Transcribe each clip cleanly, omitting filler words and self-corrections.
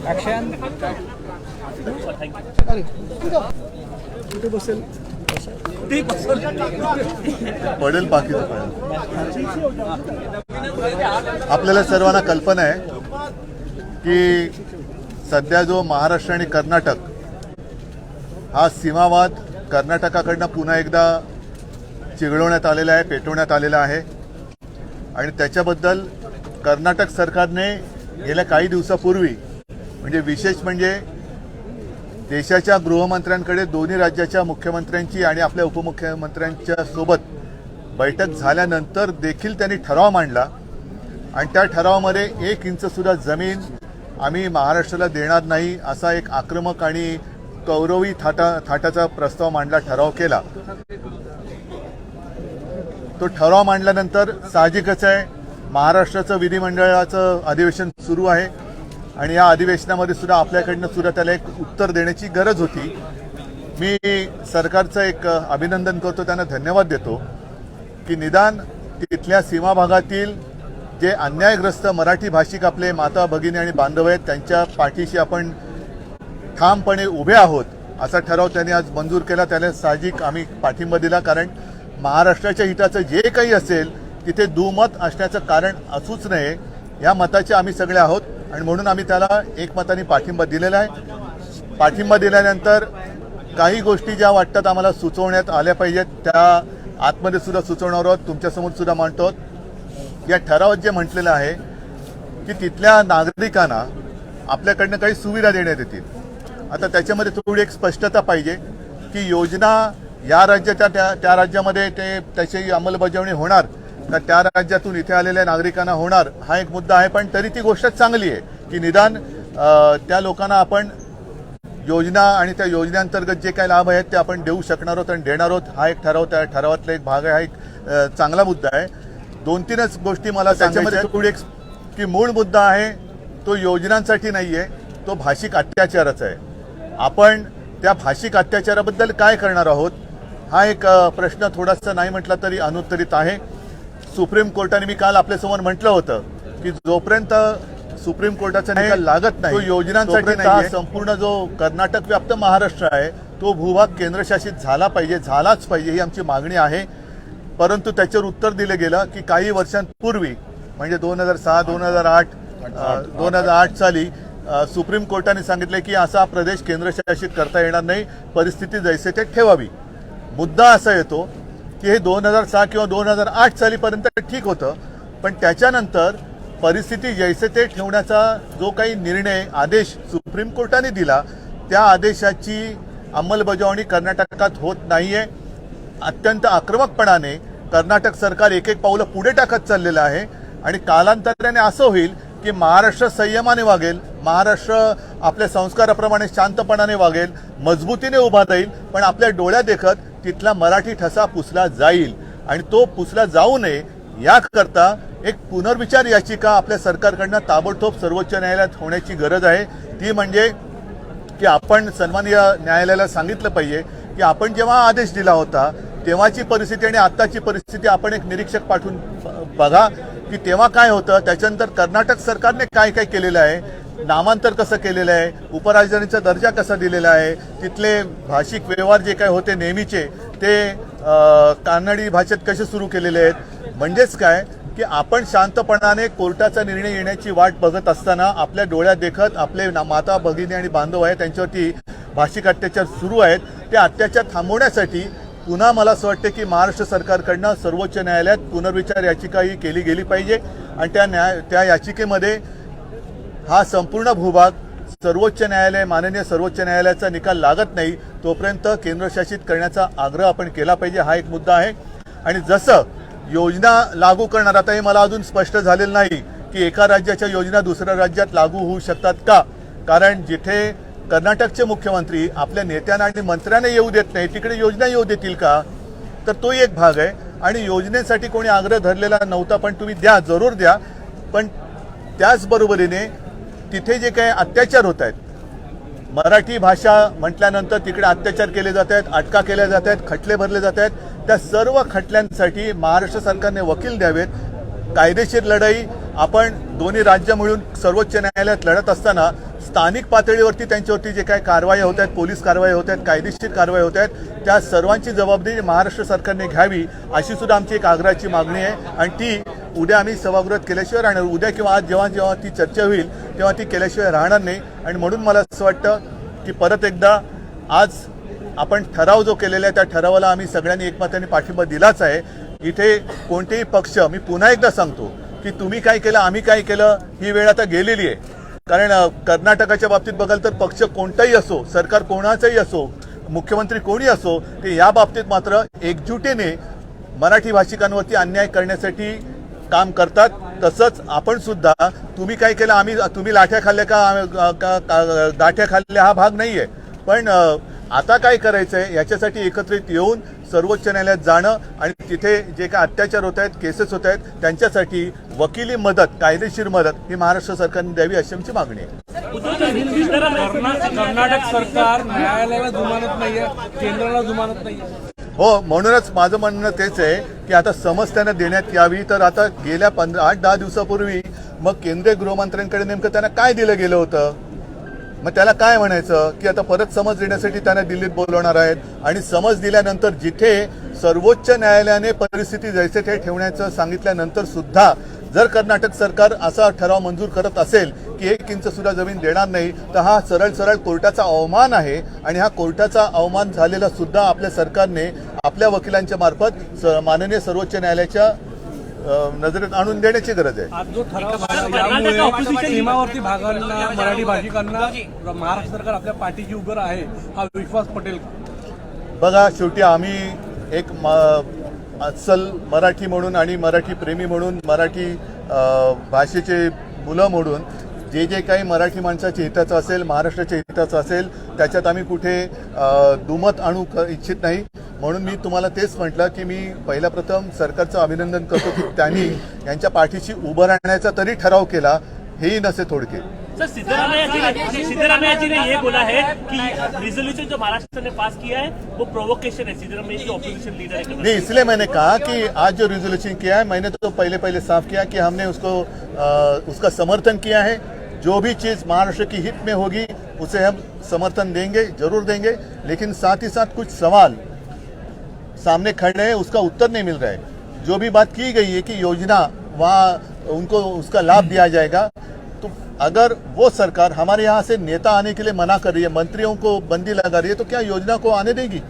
Action. कुठे बसेल पडेल बाकी आपल्याला सर्वांना कल्पना आहे की सध्या जो महाराष्ट्र आणि कर्नाटक हा सीमावाद कर्नाटकाकडनं पुन्हा एकदा चिघळवण्यात आलेला आहे, पेटवण्यात आलेला आहे आणि त्याच्याबद्दल कर्नाटक सरकारने गेल्या काही दिवसापूर्वी म्हणजे विशेष म्हणजे देशाच्या गृहमंत्र्यांकडे दोन्ही राज्याच्या मुख्यमंत्र्यांची आणि आपल्या उपमुख्यमंत्र्यांच्या सोबत बैठक झाल्यानंतर देखील त्यांनी ठराव मांडला आणि त्या ठरावामध्ये 1 इंच सुद्धा जमीन आम्ही महाराष्ट्राला देणार नाही असा एक आक्रमक आणि कौरवी थाटाचा प्रस्ताव मांडला, ठराव केला. तो ठराव मांडल्यानंतर साहजिकच आहे महाराष्ट्राचं विधिमंडळाचं अधिवेशन सुरू आहे आणि या अधिवेशनामध्ये सुद्धा आपल्याकडनं सुद्धा त्याला एक उत्तर देण्याची गरज होती. मी सरकारचं एक अभिनंदन करतो, त्यांना धन्यवाद देतो की निदान तिथल्या सीमा भागातील जे अन्यायग्रस्त मराठी भाषिक आपले माता भगिनी आणि बांधव आहेत त्यांच्या पाठीशी आपण ठामपणे उभे आहोत असा ठराव त्यांनी आज मंजूर केला. त्याला साहजिक आम्ही पाठिंबा दिला, कारण महाराष्ट्राच्या हिताचं जे काही असेल तिथे दुमत असण्याचं कारण असूच नये या मताचे आम्ही सगळे आहोत आणि म्हणून आम्ही त्याला एकमताने पाठिंबा दिलेला आहे. पाठिंबा दिल्यानंतर काही गोष्टी ज्या वाटतात आम्हाला सुचवण्यात आल्या पाहिजेत त्या आतमध्ये सुद्धा सुचवणार आहोत, तुमच्यासमोर सुद्धा मांडतो आहोत. या ठरावात जे म्हटलेलं आहे की तिथल्या नागरिकांना आपल्याकडनं काही सुविधा देण्यात येतील. आता त्याच्यामध्ये थोडी एक स्पष्टता पाहिजे की योजना या राज्याच्या त्या राज्यामध्ये त्याची अंमलबजावणी होणार का त्या राज्यातून इथे आलेल्या नागरिकांना होणार हा एक मुद्दा आहे. पण तरी ती गोष्ट चांगली आहे की निदान त्या लोकांना आपण योजना आणि त्या योजनेअंतर्गत जे काही लाभ आहेत ते आपण देऊ शकणार आहोत आणि देणार आहोत. हा एक ठराव त्या ठरावातला एक भाग आहे, हा एक चांगला मुद्दा आहे. 2-3च गोष्टी मला त्याच्यामध्ये थोडी एक की मूळ मुद्दा आहे तो योजनांसाठी नाही आहे, तो भाषिक अत्याचाराचा आहे. आपण त्या भाषिक अत्याचाराबद्दल काय करणार आहोत हा एक प्रश्न थोडासा नाही म्हटला तरी अनुत्तरित आहे. सुप्रीम कोर्टाने मी काल आपल्यासमोर म्हटलं होतं की जोपर्यंत सुप्रीम कोर्टाचा निकाल लागत नाही तो योजनांसाठी नाही, संपूर्ण जो कर्नाटक व्याप्त महाराष्ट्र आहे तो भूभाग केंद्रशासित झाला पाहिजे, झालाच पाहिजे ही आमची मागणी आहे. परंतु त्याच्यावर उत्तर दिलं गेलं की काही वर्षांपूर्वी म्हणजे 2006, 2008 साली सुप्रीम कोर्टाने सांगितले की असा प्रदेश केंद्रशासित करता येणार नाही, परिस्थिती जैसे ते ठेवावी. मुद्दा असा येतो की हे 2006 किंवा 2008 सालीपर्यंत ठीक होतं, पण त्याच्यानंतर परिस्थिती जैसे ते ठेवण्याचा जो काही निर्णय आदेश सुप्रीम कोर्टाने दिला त्या आदेशाची अंमलबजावणी कर्नाटकात होत नाहीये. अत्यंत आक्रमकपणाने कर्नाटक सरकार एक पावलं पुढे टाकत चाललेलं आहे आणि कालांतराने असं होईल की महाराष्ट्र संयमाने वागेल, महाराष्ट्र आपल्या संस्काराप्रमाणे शांतपणाने वागेल, मजबूतीने उभा राहील, पण आपल्या डोळ्या देखत तिथला मराठी ठसा पुसला जाईल आणि तो पुसला जाऊ नये याकरता एक पुनर्विचार याचिका आपल्या सरकारकडनं ताबडतोब सर्वोच्च न्यायालयात होण्याची गरज आहे. ती म्हणजे की आपण सन्माननीय न्यायालयाला सांगितलं पाहिजे की आपण जेव्हा आदेश दिला होता तेव्हाची परिस्थिती आणि आत्ताची परिस्थिती आपण एक निरीक्षक पाठवून बघा की तेव्हा काय होतं, त्याच्यानंतर कर्नाटक सरकारने काय काय केलेलं आहे, नामांतर कसं केलेलं आहे, उपराजधानीचा दर्जा कसा दिलेला आहे, तिथले भाषिक व्यवहार जे काय होते नेहमीचे ते कानडी भाषेत कसे सुरू केलेले आहेत. म्हणजेच काय की आपण शांतपणाने कोर्टाचा निर्णय येण्याची वाट बघत असताना आपल्या डोळ्यात देखत आपले माता भगिनी आणि बांधव आहेत त्यांच्यावरती भाषिक अत्याचार सुरू आहेत. ते अत्याचार थांबवण्यासाठी पुन्हा मला असं वाटतं की महाराष्ट्र सरकारकडनं सर्वोच्च न्यायालयात पुनर्विचार याचिका ही केली गेली पाहिजे आणि त्या याचिकेमध्ये हा संपूर्ण भूभाग सर्वोच्च न्यायालय माननीय सर्वोच्च न्यायालयाचा निकाल लागत नाही तोपर्यंत केंद्रशासित करण्याचा आग्रह आपण केला पाहिजे. हा एक मुद्दा आहे. आणि जसं योजना लागू करणार, आता हे मला अजून स्पष्ट झालेलं नाही की एका राज्याच्या योजना दुसऱ्या राज्यात लागू होऊ शकतात का, कारण जिथे कर्नाटकचे मुख्यमंत्री आपल्या नेत्यांना आणि मंत्र्यांना येऊ देत नाही तिकडे योजना येऊ देतील का, तर तोही एक भाग आहे. आणि योजनेसाठी कोणी आग्रह धरलेला नव्हता, पण तुम्ही द्या, जरूर द्या, पण त्याचबरोबरीने तिथे जे काही अत्याचार होत आहेत, मराठी भाषा म्हटल्यानंतर तिकडे अत्याचार केले जात आहेत, अटका केल्या जात आहेत, खटले भरले जात आहेत, त्या सर्व खटल्यांसाठी महाराष्ट्र सरकारने वकील द्यावेत. कायदेशीर लढाई आपण दोन्ही राज्य मिळून सर्वोच्च न्यायालयात लढत असताना स्थानिक पातळीवरती त्यांच्यावरती जे काही कारवाई होत आहेत, पोलीस कारवाई होत आहेत, कायदेशीर कारवाई होत आहेत, त्या सर्वांची जबाबदारी महाराष्ट्र सरकारने घ्यावी अशी सुद्धा आमची एक आग्रहाची मागणी आहे आणि ती उद्या आम्ही सभागृहात केल्याशिवाय राहणार. उद्या किंवा आज जेव्हा ती चर्चा होईल तेव्हा ती केल्याशिवाय राहणार नाही. आणि म्हणून मला असं वाटतं की परत एकदा आज आपण ठराव जो केलेला आहे त्या ठरावाला आम्ही सगळ्यांनी एकमताने पाठिंबा दिलाच आहे. इथे कोणतेही पक्ष, मी पुन्हा एकदा सांगतो की तुम्ही काय केलं आम्ही काय केलं ही वेळ आता गेलेली आहे. कारण कर्नाटकाच्या बाबतीत बघाल तर पक्ष कोणताही असो, सरकार कोणाचाही असो, मुख्यमंत्री कोणी असो, ते या बाबतीत मात्र एकजुटीने मराठी भाषिकांवरती अन्याय करण्यासाठी काम करतात. तसंच आपण सुद्धा तुम्ही काय केलं तुम्ही लाठ्या खाल्ल्या का गाठ्या खाल्ल्या हा भाग नाहीये. पण आता काय करायचंय याच्यासाठी एकत्रित येऊन सर्वोच्च न्यायालयात जाणं आणि तिथे जे काही अत्याचार होत आहेत, केसेस होत आहेत त्यांच्यासाठी वकिली मदत, कायदेशीर मदत ही महाराष्ट्र सरकारने द्यावी अशी आमची मागणी आहे. कर्नाटक सरकार न्यायालयाला जुमानत नाहीये, केंद्राला जुमानत नाहीये. हो, म्हणूनच माझं म्हणणं तेच आहे की आता समज त्यांना देण्यात यावी. तर आता गेल्या 8-10 दिवसापूर्वी मग केंद्रीय गृहमंत्र्यांकडे नेमकं त्यांना काय दिलं गेलं होतं, मग त्याला काय म्हणायचं की आता परत समज देण्यासाठी त्यांना दिल्लीत बोलवणार आहेत. आणि समज दिल्यानंतर जिथे सर्वोच्च न्यायालयाने परिस्थिती जैसे ते ठेवण्याचं सांगितल्यानंतर सुद्धा जर कर्नाटक सरकार असा ठराव मंजूर करत असेल की 1 इंच सुद्धा जमीन देणार नाही, तर हा सरळ कोर्टाचा अवमान आहे. आणि हा कोर्टाचा अवमान झालेला सुद्धा आपल्या सरकारने आपल्या वकिलांच्या मार्फत माननीय सर्वोच्च न्यायालयाच्या नजरेत आणून देण्याची गरज आहे. आज जो ठराव यामुळे सीमावर्ती भागांना, मराठी भाषिकांना महाराष्ट्र सरकार आपल्या पाठीशी उभं आहे हा विश्वास पटेल का? बघा, शेवटी आम्ही एक अस्सल मराठी म्हणून आणि मराठी प्रेमी म्हणून, मराठी भाषेचे मुलं म्हणून जे काही मराठी माणसाच्या हिताचं असेल, महाराष्ट्राच्या हिताचं असेल त्याच्यात आम्ही कुठे दुमत आणू इच्छित नाही. म्हणून मी तुम्हाला तेच म्हटलं की मी पहिला प्रथम सरकारचं अभिनंदन करतो की त्यांनी यांच्या पाठीशी उभं राहण्याचा तरी ठराव केला. हेही नसे थोडके. सर, सिद्धरामैया जी ने ये बोला है कि रिजोल्यूशन जो महाराष्ट्र ने पास किया है वो प्रोवोकेशन है. सिद्धरामैया जी ऑपोजिशन लीडर है. नहीं, इसलिए मैंने कहा कि आज जो रिजोल्यूशन किया है मैंने तो पहले साफ किया कि हमने उसका समर्थन किया है. जो भी चीज़ महाराष्ट्र की हित में होगी उसे हम समर्थन देंगे, जरूर देंगे. लेकिन साथ ही साथ कुछ सवाल सामने खड़े हैं, उसका उत्तर नहीं मिल रहा है. जो भी बात की गई है कि योजना वहाँ उनको उसका लाभ दिया जाएगा, तो अगर वो सरकार हमारे यहाँ से नेता आने के लिए मना कर रही है, मंत्रियों को बंदी लगा रही है, तो क्या योजना को आने देगी?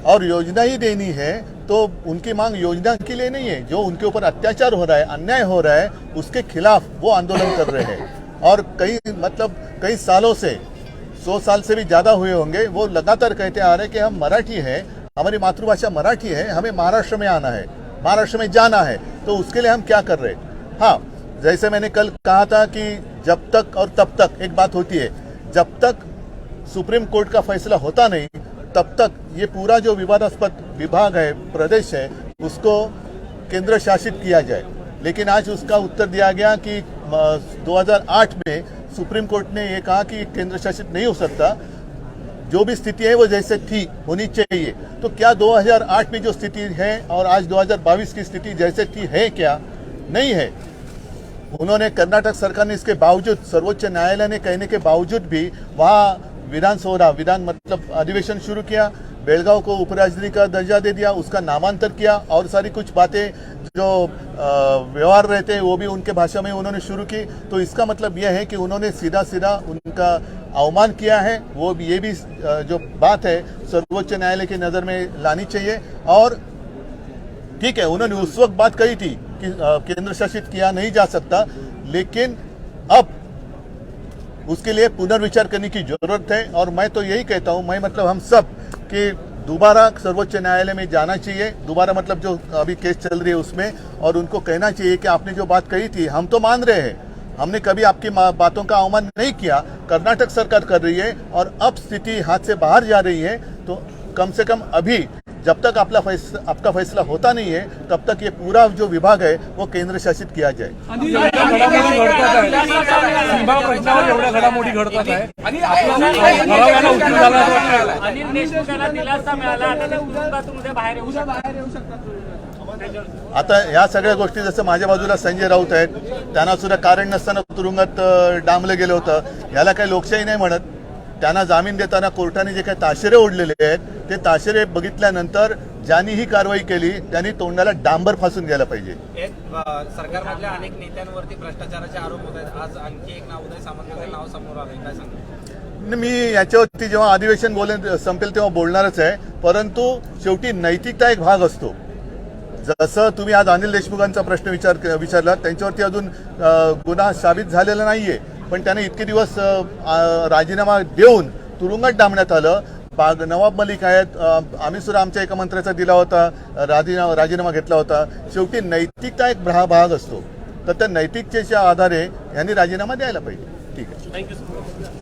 और योजना ही देनी है तो उनकी मांग योजना के लिए नहीं है. जो उनके ऊपर अत्याचार हो रहा है, अन्याय हो रहा है, उसके खिलाफ वो आंदोलन कर रहे हैं. और कई सालों से 100 साल से भी ज्यादा हुए होंगे, वो लगातार कहते आ रहे हैं कि हम मराठी हैं, हमारी मातृभाषा मराठी है, हमें महाराष्ट्र में आना है, महाराष्ट्र में जाना है. तो उसके लिए हम क्या कर रहे हैं? हाँ, जैसे मैंने कल कहा था कि जब तक और तब तक एक बात होती है, जब तक सुप्रीम कोर्ट का फैसला होता नहीं तब तक ये पूरा जो विवादास्पद विभाग है, प्रदेश है, उसको केंद्र शासित किया जाए. लेकिन आज उसका उत्तर दिया गया कि 2008 में सुप्रीम कोर्ट ने ये कहा कि केंद्र शासित नहीं हो सकता. जो भी स्थिति है वो जैसे थी होनी चाहिए. तो क्या 2008 में जो स्थिति है और आज 2022 की स्थिति जैसे थी है क्या? नहीं है. उन्होंने कर्नाटक सरकार ने इसके बावजूद, सर्वोच्च न्यायालय ने कहने के बावजूद भी वहाँ विधान मतलब अधिवेशन शुरू किया. बेलगांव को उपराजधानी का दर्जा दे दिया, उसका नामांतर किया और सारी कुछ बातें जो व्यवहार रहते हैं वो भी उनके भाषा में उन्होंने शुरू की. तो इसका मतलब यह है कि उन्होंने सीधा उनका अवमान किया है. वो ये भी जो बात है सर्वोच्च न्यायालय की नज़र में लानी चाहिए. और ठीक है, उन्होंने उस वक्त बात कही थी कि केंद्र शासित किया नहीं जा सकता, लेकिन अब उसके लिए पुनर्विचार करने की जरूरत है. और मैं तो यही कहता हूं, मैं मतलब हम सब कि दोबारा सर्वोच्च न्यायालय में जाना चाहिए. दोबारा मतलब जो अभी केस चल रही है उसमें, और उनको कहना चाहिए कि आपने जो बात कही थी हम तो मान रहे हैं, हमने कभी आपकी बातों का अवमान नहीं किया. कर्नाटक सरकार कर रही है और अब स्थिति हाथ से बाहर जा रही है. तो कम से कम अभी जब तक आपका फैसला होता नहीं है तब तक ये पूरा जो विभाग है वो केंद्र शासित किया जाए. घडामोडी घडतात आहे. अनिल देशमुखांना दिलासा मिळाला, आता ते तुरुंगातून उद्या बाहेर येऊ शकतात. आता ह्या सगळ्या गोष्टी, जसं माझ्या बाजूला संजय राऊत आहेत, त्यांना सुद्धा कारण नसताना तुरुंगात डांबलं गेलं होतं. याला काही लोकशाही नाही म्हणत. त्यांना जामीन देताना कोर्टाने जे काही ताशेरे ओढलेले आहेत ते ताशेरे बघितल्यानंतर ज्यांनी ही कारवाई केली त्यांनी तोंडाला डांबर फासून घ्यायला पाहिजे. सरकारमधल्या अनेक नेत्यांवरती भ्रष्टाचाराचे आरोप होत आहेत. आज आणखी एक नाव उदय सामंतांचं नाव समोर आलंय, काय सांगा? मी याच्यावरती जेव्हा अधिवेशन संपेल तेव्हा बोलणारच आहे. परंतु शेवटी नैतिकता एक भाग असतो. जसं तुम्ही आज अनिल देशमुखांचा प्रश्न विचारला, त्यांच्यावरती अजून गुन्हा साबित झालेला नाहीये, पण त्याने इतके दिवस राजीनामा देऊन तुरुंगात डांबण्यात आलं. नवाब मलिक आहेत, आम्ही सुद्धा आमच्या एका मंत्र्याचा दिला होता, राजीनामा घेतला होता. शेवटी नैतिकता एक भाग असतो, तर त्या नैतिकतेच्या आधारे यांनी राजीनामा द्यायला पाहिजे. ठीक आहे, थँक्यू सर.